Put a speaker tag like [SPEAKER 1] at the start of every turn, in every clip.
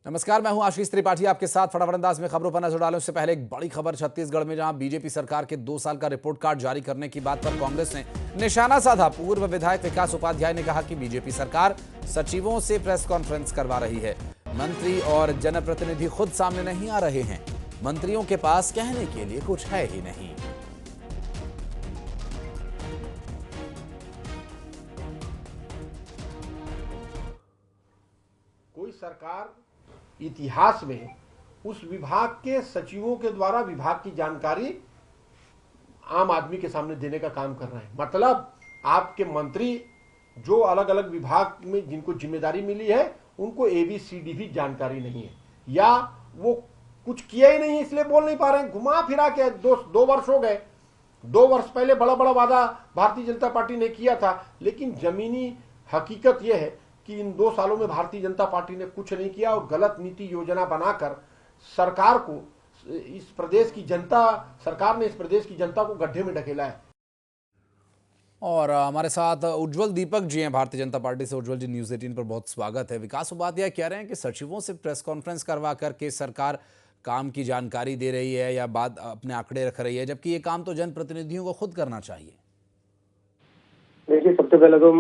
[SPEAKER 1] नमस्कार, मैं हूं आशीष त्रिपाठी आपके साथ। फटाफट अंदाज में खबरों पर नजर डालें उससे पहले एक बड़ी खबर छत्तीसगढ़ में, जहां बीजेपी सरकार के 2 साल का रिपोर्ट कार्ड जारी करने की बात पर कांग्रेस ने निशाना साधा। पूर्व विधायक विकास उपाध्याय ने कहा कि बीजेपी सरकार सचिवों से प्रेस कॉन्फ्रेंस करवा रही है। मंत्री और जनप्रतिनिधि खुद सामने नहीं आ रहे हैं। मंत्रियों के पास कहने के लिए कुछ है ही नहीं।
[SPEAKER 2] कोई सरकार इतिहास में उस विभाग के सचिवों के द्वारा विभाग की जानकारी आम आदमी के सामने देने का काम कर रहे हैं। मतलब आपके मंत्री जो अलग अलग विभाग में जिनको जिम्मेदारी मिली है, उनको ABCD भी जानकारी नहीं है, या वो कुछ किया ही नहीं है इसलिए बोल नहीं पा रहे हैं। घुमा फिरा के दो वर्ष हो गए। 2 वर्ष पहले बड़ा बड़ा वादा भारतीय जनता पार्टी ने किया था, लेकिन जमीनी हकीकत यह है कि इन 2 सालों में भारतीय जनता पार्टी ने कुछ नहीं किया और गलत नीति योजना बनाकर सरकार ने इस प्रदेश की जनता को गड्ढे में ढकेला है।
[SPEAKER 1] और हमारे साथ उज्जवल दीपक जी हैं भारतीय जनता पार्टी से। उज्जवल जी, न्यूज़ 18 पर बहुत स्वागत है। विकास उपाध्याय कह रहे हैं कि सचिवों से प्रेस कॉन्फ्रेंस करवा करके सरकार काम की जानकारी दे रही है या बात अपने आंकड़े रख रही है, जबकि ये काम तो जनप्रतिनिधियों को खुद करना चाहिए।
[SPEAKER 3] देखिए, सबसे पहले तो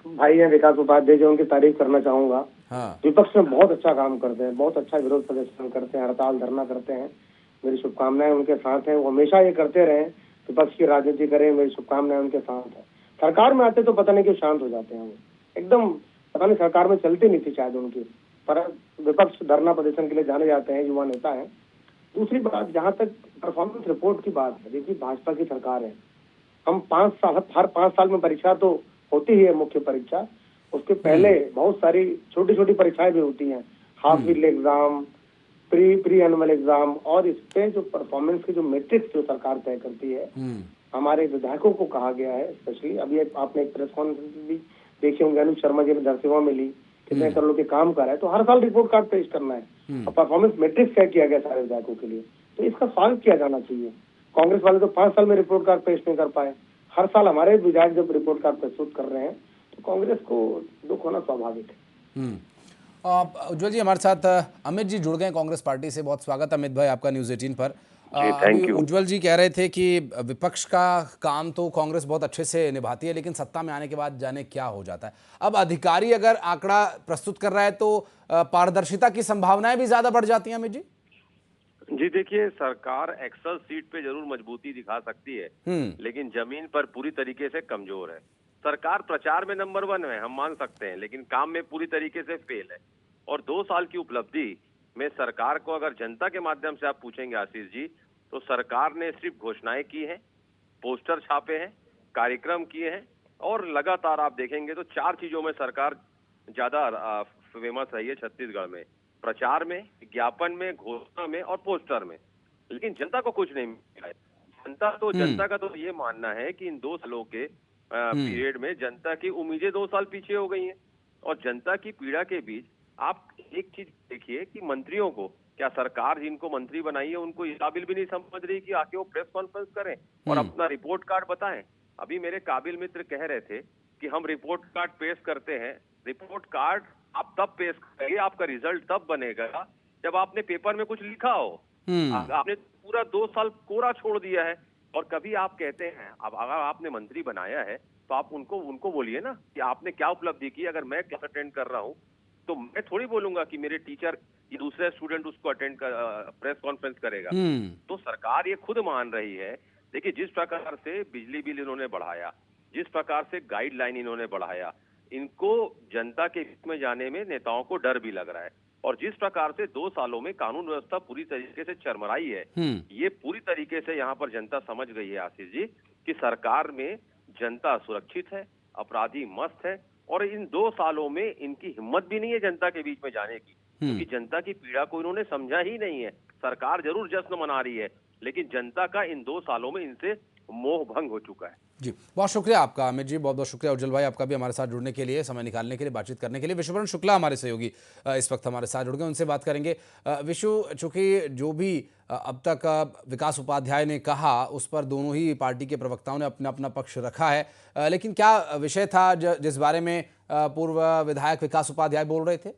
[SPEAKER 3] भाई हैं विकास उपाध्याय जो, उनकी तारीफ करना चाहूंगा।
[SPEAKER 1] हाँ।
[SPEAKER 3] विपक्ष में बहुत अच्छा काम करते हैं, बहुत अच्छा विरोध प्रदर्शन करते हैं, हड़ताल धरना करते हैं। मेरी शुभकामनाएं उनके साथ हैं, वो हमेशा ये करते रहे। विपक्ष की राजनीति करें, मेरी शुभकामनाएं उनके साथ है। सरकार में आते तो पता नहीं क्यों शांत हो जाते हैं, वो एकदम पता नहीं सरकार में चलती नहीं थी शायद उनकी, पर विपक्ष धरना प्रदर्शन के लिए जाने जाते हैं, युवा नेता है। दूसरी बात, जहाँ तक परफॉर्मेंस रिपोर्ट की बात है, देखिए भाजपा की सरकार है। हम 5 साल, हर 5 साल में परीक्षा तो होती ही है, मुख्य परीक्षा। उसके पहले बहुत सारी छोटी छोटी परीक्षाएं भी होती हैं, half yearly exam, pre annual exam, और इस पे जो परफॉर्मेंस की जो मैट्रिक्स जो सरकार तय करती है, हमारे विधायकों को कहा गया है। स्पेशली अभी आपने एक प्रेस कॉन्फ्रेंस भी देखी होंगे, अनुज शर्मा जी ने दरसेवा में ली, कितने करोड़ के काम कर रहा है, तो हर साल रिपोर्ट कार्ड पेश करना है और परफॉर्मेंस मैट्रिक्स तय किया गया सारे विधायकों के लिए, तो इसका स्वागत किया जाना चाहिए। कांग्रेस वाले तो 5 साल में रिपोर्ट कार्ड पेश नहीं कर पाए। हर साल हमारे विधायक जब रिपोर्ट कार्ड प्रस्तुत कर रहे हैं तो कांग्रेस को दुख होना स्वाभाविक है।
[SPEAKER 1] उज्जवल जी, हमारे साथ अमित जी जुड़ गए कांग्रेस पार्टी से। बहुत स्वागत अमित भाई आपका न्यूज़ 18 पर।
[SPEAKER 3] Thank you.
[SPEAKER 1] उज्जवल जी कह रहे थे कि विपक्ष का काम तो कांग्रेस बहुत अच्छे से निभाती है, लेकिन सत्ता में आने के बाद जाने क्या हो जाता है। अब अधिकारी अगर आंकड़ा प्रस्तुत कर रहा है तो पारदर्शिता की संभावनाएं भी ज्यादा बढ़ जाती हैं। अमित जी
[SPEAKER 4] जी, देखिए, सरकार एक्सेल सीट पे जरूर मजबूती दिखा सकती है, लेकिन जमीन पर पूरी तरीके से कमजोर है। सरकार प्रचार में नंबर 1 है, हम मान सकते हैं, लेकिन काम में पूरी तरीके से फेल है। और 2 साल की उपलब्धि में सरकार को अगर जनता के माध्यम से आप पूछेंगे आशीष जी, तो सरकार ने सिर्फ घोषणाएं की हैं, पोस्टर छापे हैं, कार्यक्रम किए हैं, और लगातार आप देखेंगे तो 4 चीजों में सरकार ज्यादा फेमस रही है छत्तीसगढ़ में: प्रचार में, विज्ञापन में, घोषणा में और पोस्टर में। लेकिन जनता को कुछ नहीं मिला है। जनता का तो ये मानना है कि इन 2 सालों के पीरियड में जनता की उम्मीदें 2 साल पीछे हो गई हैं। और जनता की पीड़ा के बीच आप एक चीज देखिए कि मंत्रियों को, क्या सरकार जिनको मंत्री बनाई है उनको इस काबिल भी नहीं समझ रही कि आके वो प्रेस कॉन्फ्रेंस करें और अपना रिपोर्ट कार्ड बताएं। अभी मेरे काबिल मित्र कह रहे थे कि हम रिपोर्ट कार्ड पेश करते हैं। रिपोर्ट कार्ड आप तब पेश करेंगे, आपका रिजल्ट तब बनेगा जब आपने पेपर में कुछ लिखा हो। आपने पूरा 2 साल कोरा छोड़ दिया है। और कभी आप कहते हैं, अब अगर आपने मंत्री बनाया है तो आप उनको बोलिए ना कि आपने क्या उपलब्धि की। अगर मैं क्लास अटेंड कर रहा हूँ तो मैं थोड़ी बोलूंगा कि मेरे टीचर ये दूसरे स्टूडेंट उसको अटेंड कर प्रेस कॉन्फ्रेंस करेगा। तो सरकार ये खुद मान रही है। देखिए, जिस प्रकार से बिजली बिल इन्होंने बढ़ाया, जिस प्रकार से गाइडलाइन इन्होंने बढ़ाया, इनको जनता के हित में जाने में नेताओं को डर भी लग रहा है। और जिस प्रकार से 2 सालों में कानून व्यवस्था पूरी तरीके से चरमराई है, ये पूरी तरीके से यहाँ पर जनता समझ गई है आशीष जी कि सरकार में जनता सुरक्षित है, अपराधी मस्त है। और इन 2 सालों में इनकी हिम्मत भी नहीं है जनता के बीच में जाने की, क्योंकि जनता की पीड़ा को इन्होंने समझा ही नहीं है। सरकार जरूर जश्न मना रही है, लेकिन जनता का इन 2 सालों में इनसे मोह भंग हो चुका है।
[SPEAKER 1] जी, बहुत शुक्रिया आपका अमित जी, बहुत बहुत शुक्रिया उज्जवल भाई आपका भी हमारे साथ जुड़ने के लिए, समय निकालने के लिए, बातचीत करने के लिए। विश्वभरण शुक्ला हमारे सहयोगी इस वक्त हमारे साथ जुड़ गए, उनसे बात करेंगे। विशु, चूंकि जो भी अब तक विकास उपाध्याय ने कहा उस पर दोनों ही पार्टी के प्रवक्ताओं ने अपना अपना पक्ष रखा है, लेकिन क्या विषय था जिस बारे में पूर्व विधायक विकास उपाध्याय बोल रहे थे?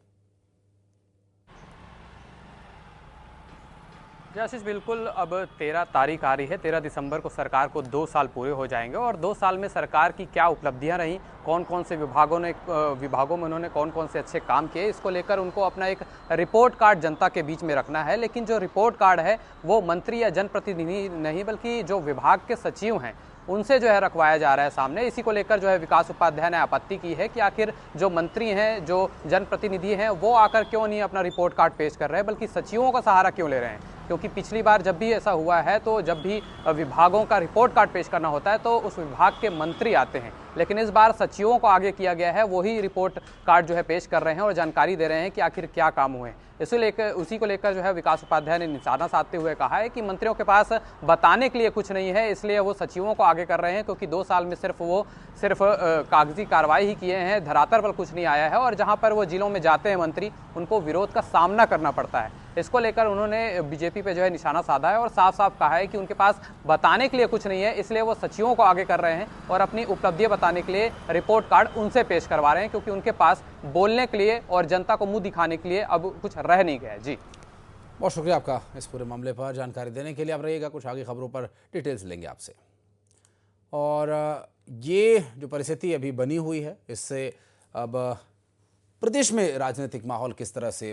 [SPEAKER 5] जी आशीष, बिल्कुल अब 13 तारीख आ रही है। 13 दिसंबर को सरकार को 2 साल पूरे हो जाएंगे और 2 साल में सरकार की क्या उपलब्धियां रहीं, कौन कौन से विभागों में उन्होंने कौन कौन से अच्छे काम किए, इसको लेकर उनको अपना एक रिपोर्ट कार्ड जनता के बीच में रखना है। लेकिन जो रिपोर्ट कार्ड है वो मंत्री या जनप्रतिनिधि नहीं बल्कि जो विभाग के सचिव हैं उनसे जो है रखवाया जा रहा है सामने। इसी को लेकर जो है विकास उपाध्याय ने आपत्ति की है कि आखिर जो मंत्री हैं, जो जनप्रतिनिधि हैं, वो आकर क्यों नहीं अपना रिपोर्ट कार्ड पेश कर रहे हैं, बल्कि सचिवों का सहारा क्यों ले रहे हैं। क्योंकि पिछली बार जब भी ऐसा हुआ है तो जब भी विभागों का रिपोर्ट कार्ड पेश करना होता है तो उस विभाग के मंत्री आते हैं, लेकिन इस बार सचिवों को आगे किया गया है, वही रिपोर्ट कार्ड जो है पेश कर रहे हैं और जानकारी दे रहे हैं कि आखिर क्या काम हुए। उसी को लेकर जो है विकास उपाध्याय ने निशाना साधते हुए कहा है कि मंत्रियों के पास बताने के लिए कुछ नहीं है, इसलिए वो सचिवों को आगे कर रहे हैं, क्योंकि 2 साल में सिर्फ कागजी कार्रवाई ही किए हैं, धरातल पर कुछ नहीं आया है और जहां पर वो जिलों में जाते हैं मंत्री, उनको विरोध का सामना करना पड़ता है। इसको लेकर उन्होंने बीजेपी पे जो है निशाना साधा है और साफ साफ कहा है कि उनके पास बताने के लिए कुछ नहीं है, इसलिए वो सचिवों को आगे कर रहे हैं और अपनी उपलब्धियां बताने के लिए रिपोर्ट कार्ड उनसे पेश करवा रहे हैं, क्योंकि उनके पास बोलने के लिए और जनता को मुंह दिखाने के लिए अब कुछ रह नहीं गया है। जी
[SPEAKER 1] बहुत शुक्रिया आपका इस पूरे मामले पर जानकारी देने के लिए। आप रहिएगा, कुछ आगे खबरों पर डिटेल्स लेंगे आपसे। और ये जो परिस्थिति अभी बनी हुई है, इससे अब प्रदेश में राजनीतिक माहौल किस तरह से